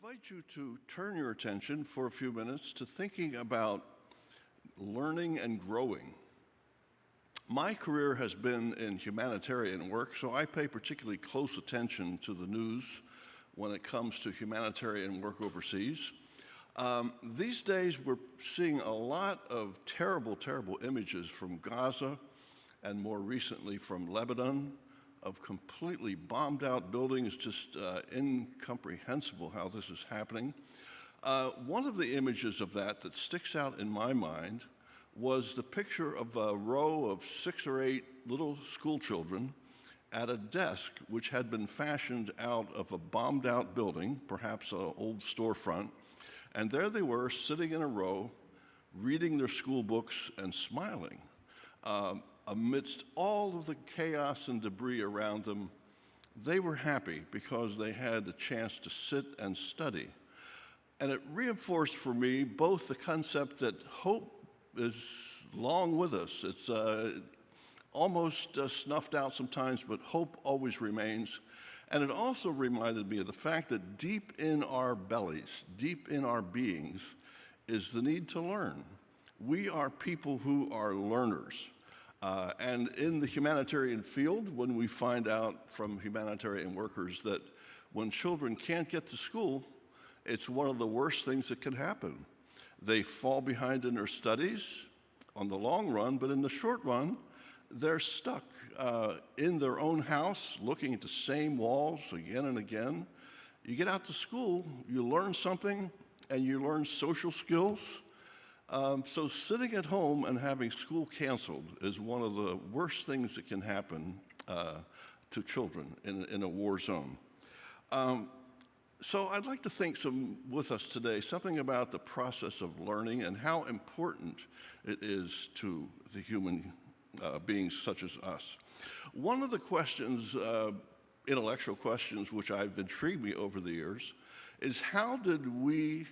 invite you to turn your attention for a few minutes to thinking about learning and growing. My career has been in humanitarian work, so I pay particularly close attention to the news when it comes to humanitarian work overseas. These days, we're seeing a lot of terrible, terrible images from Gaza and more recently from Lebanon of completely bombed out buildings, just incomprehensible how this is happening. One of the images of that sticks out in my mind was the picture of a row of 6 or 8 little school children at a desk which had been fashioned out of a bombed out building, perhaps an old storefront, and there they were sitting in a row, reading their school books and smiling. Amidst all of the chaos and debris around them, they were happy because they had the chance to sit and study. And it reinforced for me both the concept that hope is long with us. It's almost snuffed out sometimes, but hope always remains. And it also reminded me of the fact that deep in our bellies, deep in our beings, is the need to learn. We are people who are learners. And in the humanitarian field, when we find out from humanitarian workers that when children can't get to school, it's one of the worst things that can happen. They fall behind in their studies on the long run, but in the short run, they're stuck in their own house, looking at the same walls again and again. You get out to school, you learn something, and you learn social skills. So sitting at home and having school canceled is one of the worst things that can happen to children in a war zone. So I'd like to think with us today something about the process of learning and how important it is to the human beings such as us. One of the questions, intellectual questions, which have intrigued me over the years is how did we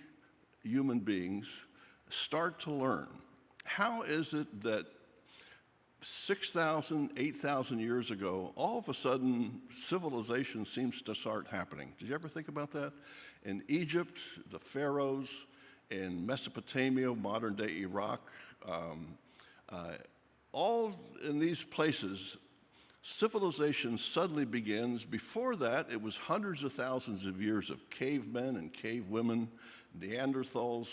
human beings start to learn? How is it that 6,000, 8,000 years ago, all of a sudden, civilization seems to start happening? Did you ever think about that? In Egypt, the pharaohs, in Mesopotamia, modern-day Iraq, all in these places, civilization suddenly begins. Before that, it was hundreds of thousands of years of cavemen and cavewomen, Neanderthals.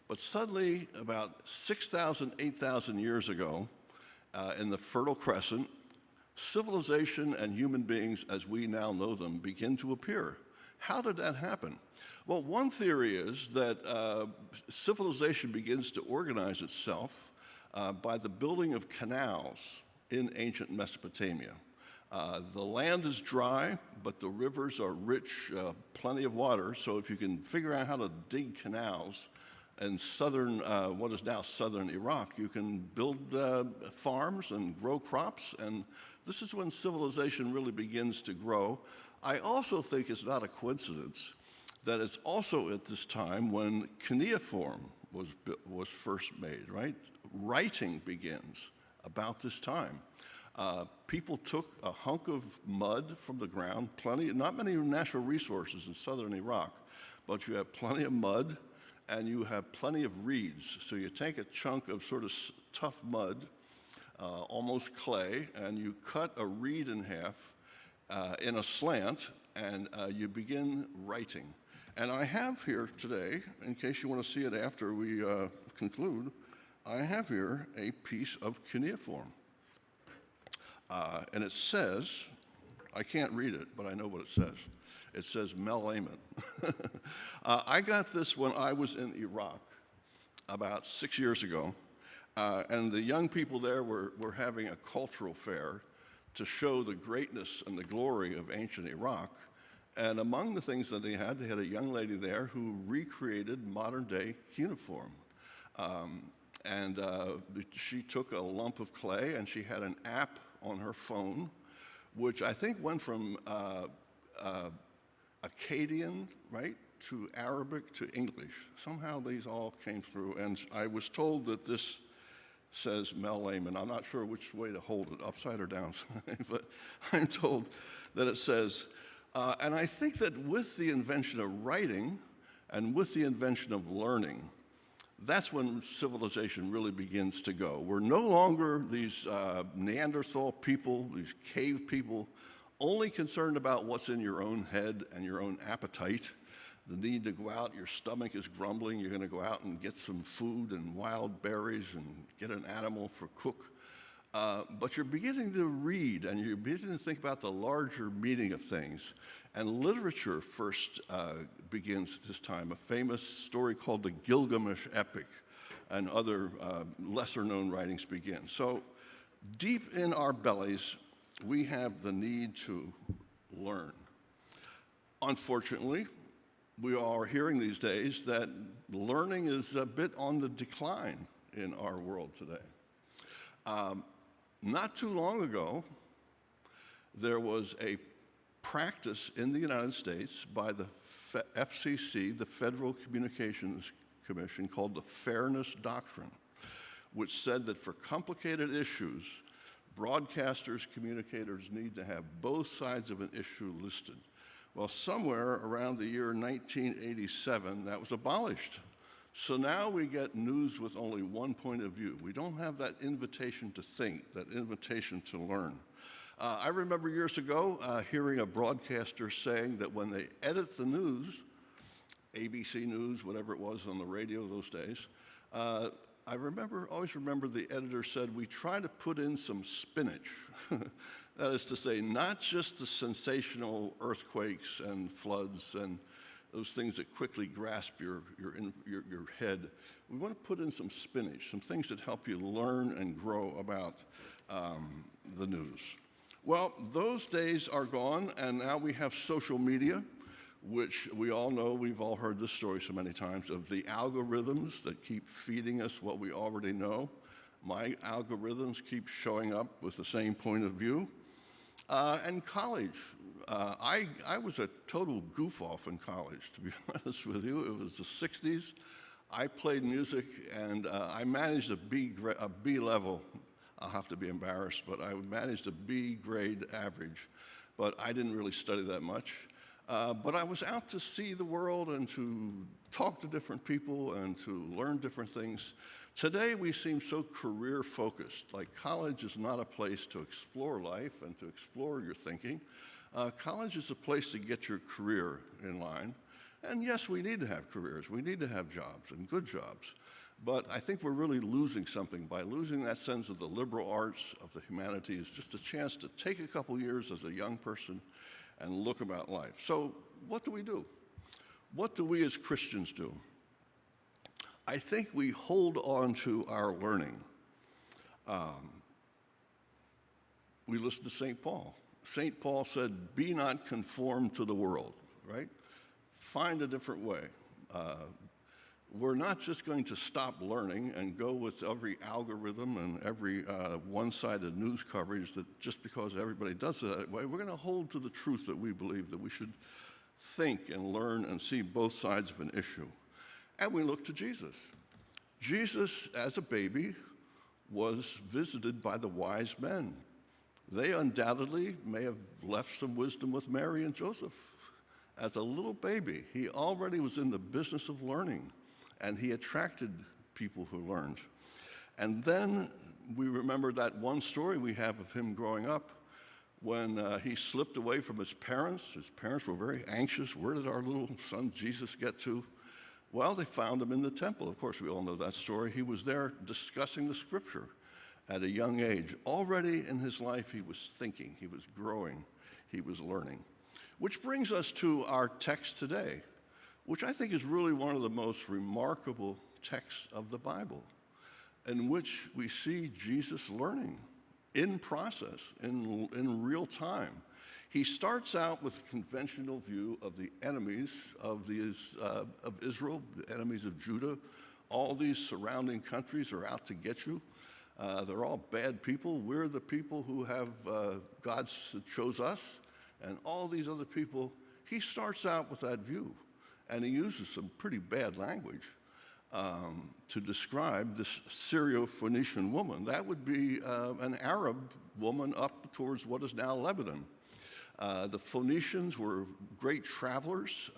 But suddenly, about 6,000, 8,000 years ago, in the Fertile Crescent, civilization and human beings as we now know them begin to appear. How did that happen? Well, one theory is that civilization begins to organize itself by the building of canals in ancient Mesopotamia. The land is dry, but the rivers are rich, plenty of water, so if you can figure out how to dig canals, in what is now southern Iraq, you can build farms and grow crops, and this is when civilization really begins to grow. I also think it's not a coincidence that it's also at this time when cuneiform was first made, right? Writing begins about this time. People took a hunk of mud from the ground, not many natural resources in southern Iraq, but you have plenty of mud, and you have plenty of reeds. So you take a chunk of sort of tough mud, almost clay, and you cut a reed in half in a slant, and you begin writing. And I have here today, in case you want to see it after we conclude, I have here a piece of cuneiform. And it says, I can't read it, but I know what it says. It says Mel Lehman. I got this when I was in Iraq about 6 years ago, and the young people there were having a cultural fair to show the greatness and the glory of ancient Iraq. And among the things that they had a young lady there who recreated modern-day cuneiform. She took a lump of clay, and she had an app on her phone, which I think went from Akkadian, right, to Arabic to English. Somehow these all came through, and I was told that this says Mel Lehman. I'm not sure which way to hold it, upside or downside, but I'm told that it says, and I think that with the invention of writing, And with the invention of learning, that's when civilization really begins to go. We're no longer these Neanderthal people, these cave people, only concerned about what's in your own head and your own appetite. The need to go out, your stomach is grumbling, you're going to go out and get some food and wild berries and get an animal for cook. But you're beginning to read and you're beginning to think about the larger meaning of things. And literature first begins at this time, a famous story called the Gilgamesh Epic, and other lesser-known writings begin. So deep in our bellies, we have the need to learn. Unfortunately, we are hearing these days that learning is a bit on the decline in our world today. Not too long ago, there was a practice in the United States by the FCC, the Federal Communications Commission, called the Fairness Doctrine, which said that for complicated issues, broadcasters, communicators need to have both sides of an issue listed. Well, somewhere around the year 1987, that was abolished. So now we get news with only one point of view. We don't have that invitation to think, that invitation to learn. I remember years ago hearing a broadcaster saying that when they edit the news, ABC News, whatever it was on the radio those days, I always remember the editor said, we try to put in some spinach. That is to say, not just the sensational earthquakes and floods and those things that quickly grasp your head. We want to put in some spinach, some things that help you learn and grow about the news. Well, those days are gone, and now we have social media, which we all know, we've all heard this story so many times, of the algorithms that keep feeding us what we already know. My algorithms keep showing up with the same point of view. And college. I was a total goof-off in college, to be honest with you. It was the 60s. I played music, and I managed a B level. I'll have to be embarrassed, but I managed a B grade average. But I didn't really study that much. But I was out to see the world and to talk to different people and to learn different things. Today, we seem so career-focused, like college is not a place to explore life and to explore your thinking. College is a place to get your career in line. And yes, we need to have careers. We need to have jobs and good jobs. But I think we're really losing something by losing that sense of the liberal arts, of the humanities, just a chance to take a couple years as a young person and look about life. So what do we do? What do we as Christians do? I think we hold on to our learning. We listen to St. Paul. St. Paul said, be not conformed to the world, right? Find a different way. We're not just going to stop learning and go with every algorithm and every one-sided news coverage that just because everybody does it that way. We're going to hold to the truth that we believe, that we should think and learn and see both sides of an issue. And we look to Jesus. Jesus, as a baby, was visited by the wise men. They undoubtedly may have left some wisdom with Mary and Joseph. As a little baby, he already was in the business of learning, and he attracted people who learned. And then we remember that one story we have of him growing up when he slipped away from his parents. His parents were very anxious. Where did our little son Jesus get to? Well, they found him in the temple. Of course, we all know that story. He was there discussing the scripture at a young age. Already in his life, he was thinking, he was growing, he was learning. Which brings us to our text today, which I think is really one of the most remarkable texts of the Bible, in which we see Jesus learning in process, in real time. He starts out with a conventional view of the enemies of Israel, the enemies of Judah. All these surrounding countries are out to get you. They're all bad people. We're the people who have God chose us, and all these other people. He starts out with that view, and he uses some pretty bad language to describe this Syro-Phoenician woman. That would be an Arab woman up towards what is now Lebanon. The Phoenicians were great travelers.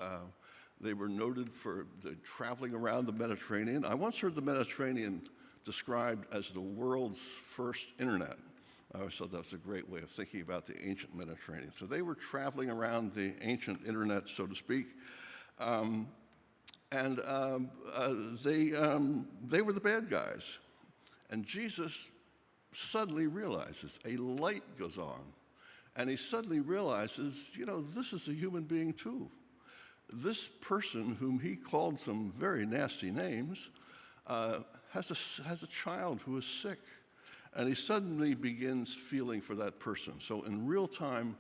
They were noted for traveling around the Mediterranean. I once heard the Mediterranean described as the world's first internet. I always thought that was a great way of thinking about the ancient Mediterranean. So they were traveling around the ancient internet, so to speak, they were the bad guys. And Jesus suddenly realizes, a light goes on, and he suddenly realizes, this is a human being too. This person, whom he called some very nasty names, has a child who is sick. And he suddenly begins feeling for that person. So in real time,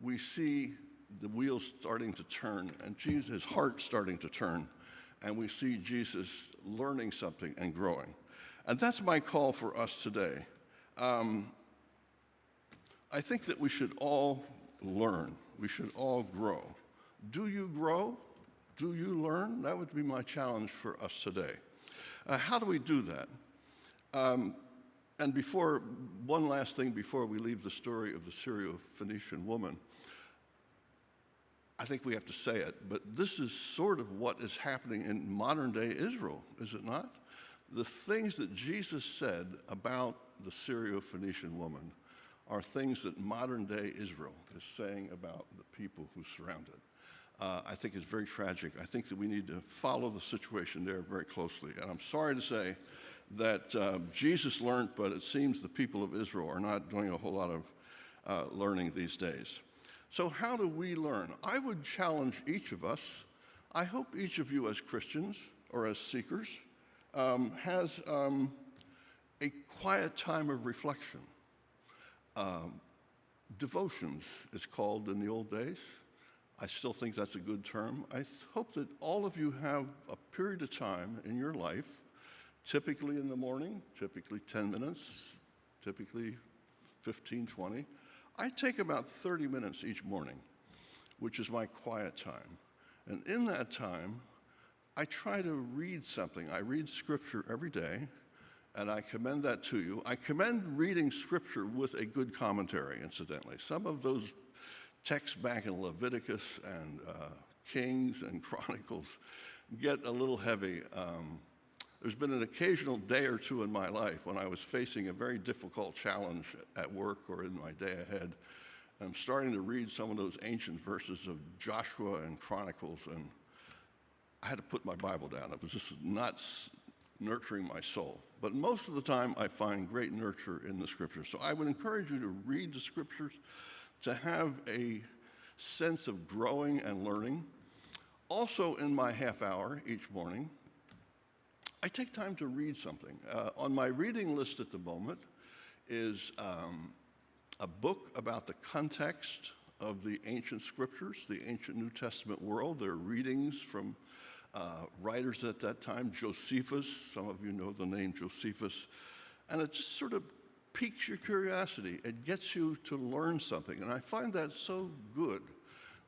we see the wheels starting to turn, and his heart starting to turn, and we see Jesus learning something and growing. And that's my call for us today. I think that we should all learn. We should all grow. Do you grow? Do you learn? That would be my challenge for us today. How do we do that? And one last thing before we leave the story of the Syro-Phoenician woman, I think we have to say it, but this is sort of what is happening in modern-day Israel, is it not? The things that Jesus said about the Syro-Phoenician woman are things that modern-day Israel is saying about the people who surround it. I think it's very tragic. I think that we need to follow the situation there very closely. And I'm sorry to say that Jesus learned, but it seems the people of Israel are not doing a whole lot of learning these days. So how do we learn? I would challenge each of us. I hope each of you as Christians or as seekers has a quiet time of reflection. Devotions, it's called in the old days. I still think that's a good term. I hope that all of you have a period of time in your life, typically in the morning, typically 10 minutes, typically 15, 20. I take about 30 minutes each morning, which is my quiet time. And in that time, I try to read something. I read Scripture every day, and I commend that to you. I commend reading Scripture with a good commentary, incidentally. Some of those texts back in Leviticus and Kings and Chronicles get a little heavy. There's been an occasional day or two in my life when I was facing a very difficult challenge at work or in my day ahead. I'm starting to read some of those ancient verses of Joshua and Chronicles, and I had to put my Bible down. It was just not nurturing my soul. But most of the time, I find great nurture in the Scriptures. So I would encourage you to read the Scriptures, to have a sense of growing and learning. Also, in my half hour each morning, I take time to read something. On my reading list at the moment is a book about the context of the ancient Scriptures, the ancient New Testament world. There are readings from writers at that time, Josephus. Some of you know the name Josephus. And it just sort of piques your curiosity. It gets you to learn something. And I find that so good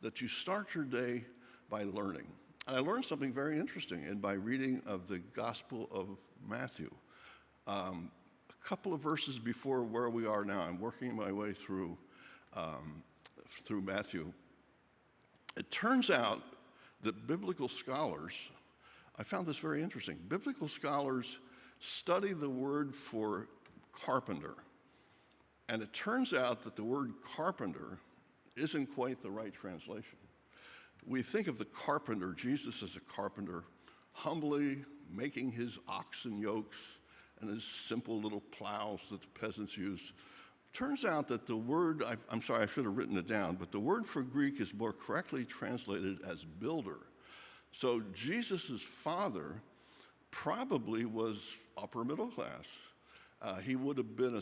that you start your day by learning. And I learned something very interesting by reading of the Gospel of Matthew. A couple of verses before where we are now, I'm working my way through Matthew. It turns out that biblical scholars, I found this very interesting, biblical scholars study the word for carpenter. And it turns out that the word carpenter isn't quite the right translation. We think of the carpenter, Jesus as a carpenter, humbly making his oxen yokes and his simple little plows that the peasants use. Turns out that the word, I'm sorry, I should have written it down, but the word for Greek is more correctly translated as builder. So Jesus' father probably was upper middle class. He would have been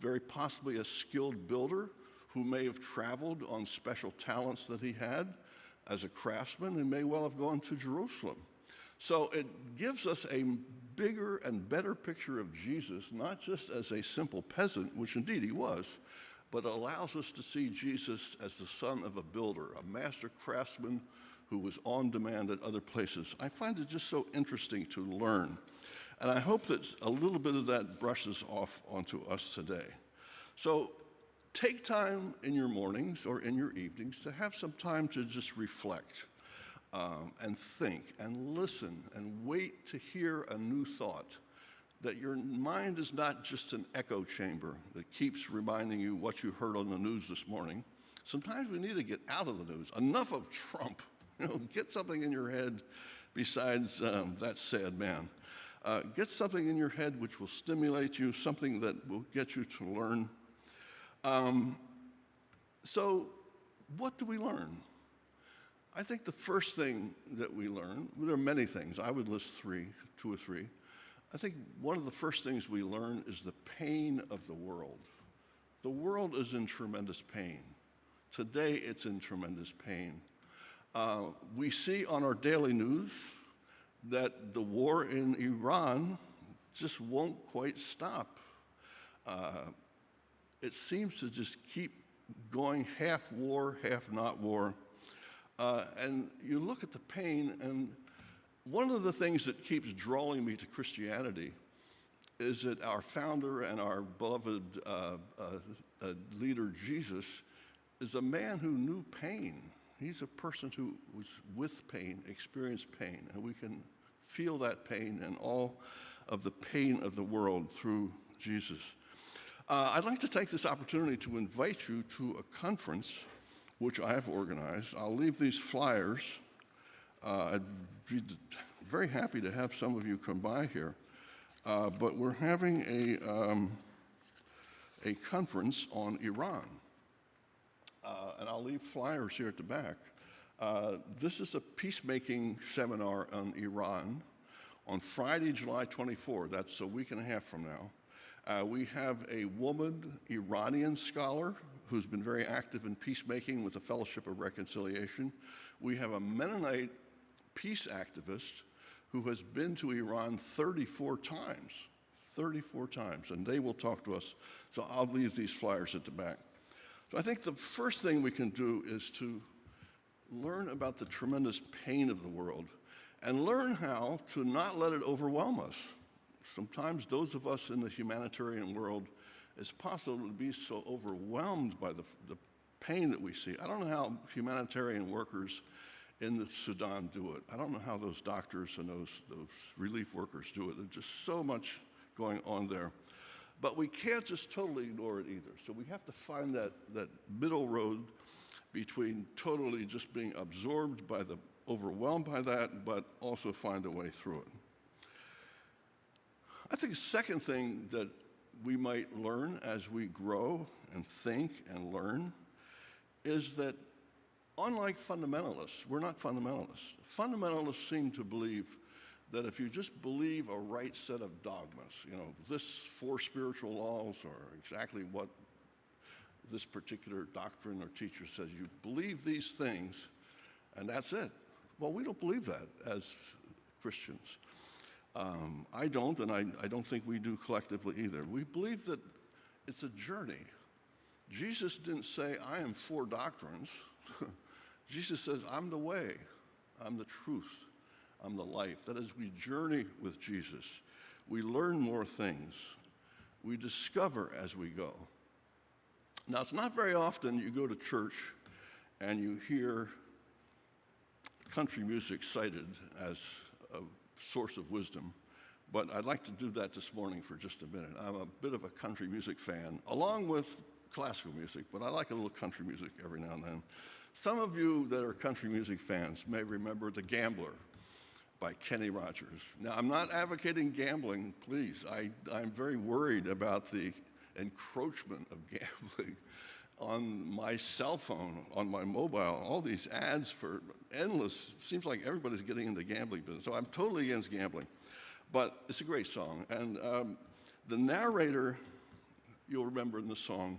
very possibly a skilled builder who may have traveled on special talents that he had as a craftsman and may well have gone to Jerusalem. So it gives us a bigger and better picture of Jesus, not just as a simple peasant, which indeed he was, but allows us to see Jesus as the son of a builder, a master craftsman who was on demand at other places. I find it just so interesting to learn. And I hope that a little bit of that brushes off onto us today. So take time in your mornings or in your evenings to have some time to just reflect. and think and listen and wait to hear a new thought, that your mind is not just an echo chamber that keeps reminding you what you heard on the news this morning. Sometimes we need to get out of the news. Enough of Trump. Get something in your head besides that sad man. Get something in your head which will stimulate you, something that will get you to learn. So what do we learn? I think the first thing that we learn, there are many things. I would list two or three. I think one of the first things we learn is the pain of the world. The world is in tremendous pain. Today, it's in tremendous pain. We see on our daily news that the war in Iran just won't quite stop. It seems to just keep going half war, half not war. And you look at the pain, and one of the things that keeps drawing me to Christianity is that our founder and our beloved leader, Jesus, is a man who knew pain. He's a person who was with pain, experienced pain, and we can feel that pain and all of the pain of the world through Jesus. I'd like to take this opportunity to invite you to a conference which I have organized. I'll leave these flyers. I'd be very happy to have some of you come by here. But we're having a conference on Iran. And I'll leave flyers here at the back. This is a peacemaking seminar on Iran on Friday, July 24. That's a week and a half from now. We have a woman Iranian scholar who's been very active in peacemaking with the Fellowship of Reconciliation. We have a Mennonite peace activist who has been to Iran 34 times, and they will talk to us. So I'll leave these flyers at the back. So I think the first thing we can do is to learn about the tremendous pain of the world and learn how to not let it overwhelm us. Sometimes those of us in the humanitarian world, it's possible to be so overwhelmed by the pain that we see. I don't know how humanitarian workers in the Sudan do it. I don't know how those doctors and those relief workers do it. There's just so much going on there. But we can't just totally ignore it either. So we have to find that middle road between totally just being absorbed by overwhelmed by that, but also find a way through it. I think the second thing that we might learn as we grow and think and learn is that unlike fundamentalists, we're not fundamentalists. Fundamentalists seem to believe that if you just believe a right set of dogmas, this 4 spiritual laws are exactly what this particular doctrine or teacher says, you believe these things and that's it. Well, we don't believe that as Christians. I don't, and I don't think we do collectively either. We believe that it's a journey. Jesus didn't say, I am 4 doctrines. Jesus says, I'm the way, I'm the truth, I'm the life. That is, we journey with Jesus. We learn more things. We discover as we go. Now, it's not very often you go to church and you hear country music cited as a source of wisdom, but I'd like to do that this morning for just a minute. I'm a bit of a country music fan, along with classical music, but I like a little country music every now and then. Some of you that are country music fans may remember The Gambler by Kenny Rogers. Now, I'm not advocating gambling, please. I'm very worried about the encroachment of gambling on my cell phone, on my mobile, all these ads for endless, seems like everybody's getting in the gambling business. So I'm totally against gambling, but it's a great song. And the narrator, you'll remember in the song,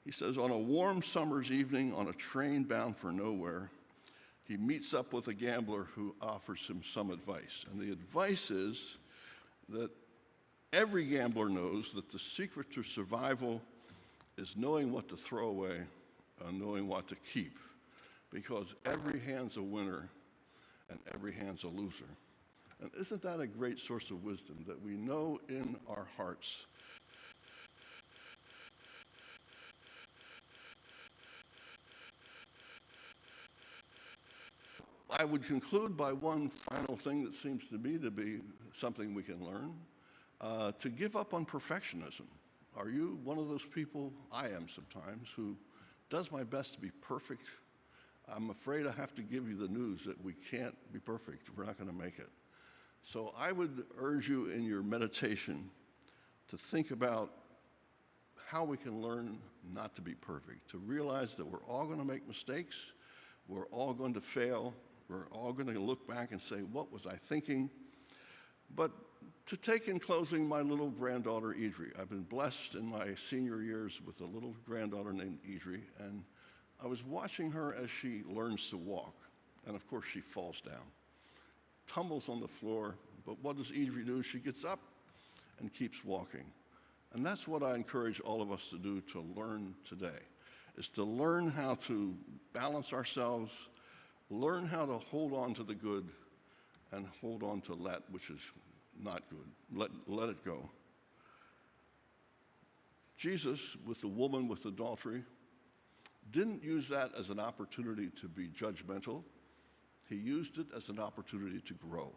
he says, on a warm summer's evening on a train bound for nowhere, he meets up with a gambler who offers him some advice. And the advice is that every gambler knows that the secret to survival is knowing what to throw away and knowing what to keep, because every hand's a winner and every hand's a loser. And isn't that a great source of wisdom, that we know in our hearts I would conclude by one final thing that seems to be something we can learn, to give up on perfectionism. Are you one of those people, I am sometimes, who does my best to be perfect? I'm afraid I have to give you the news that we can't be perfect. We're not going to make it. So I would urge you in your meditation to think about how we can learn not to be perfect, to realize that we're all going to make mistakes, we're all going to fail, we're all going to look back and say, what was I thinking? But to take in closing my little granddaughter, Idri. I've been blessed in my senior years with a little granddaughter named Idri, and I was watching her as she learns to walk, and of course she falls down, tumbles on the floor, but what does Idri do? She gets up and keeps walking. And that's what I encourage all of us to do, to learn today, is to learn how to balance ourselves, learn how to hold on to the good, and hold on to that which is not good. Let it go. Jesus, with the woman with adultery, didn't use that as an opportunity to be judgmental. He used it as an opportunity to grow.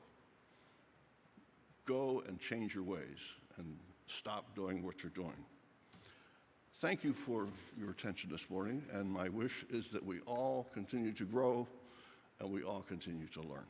Go and change your ways and stop doing what you're doing. Thank you for your attention this morning, and my wish is that we all continue to grow and we all continue to learn.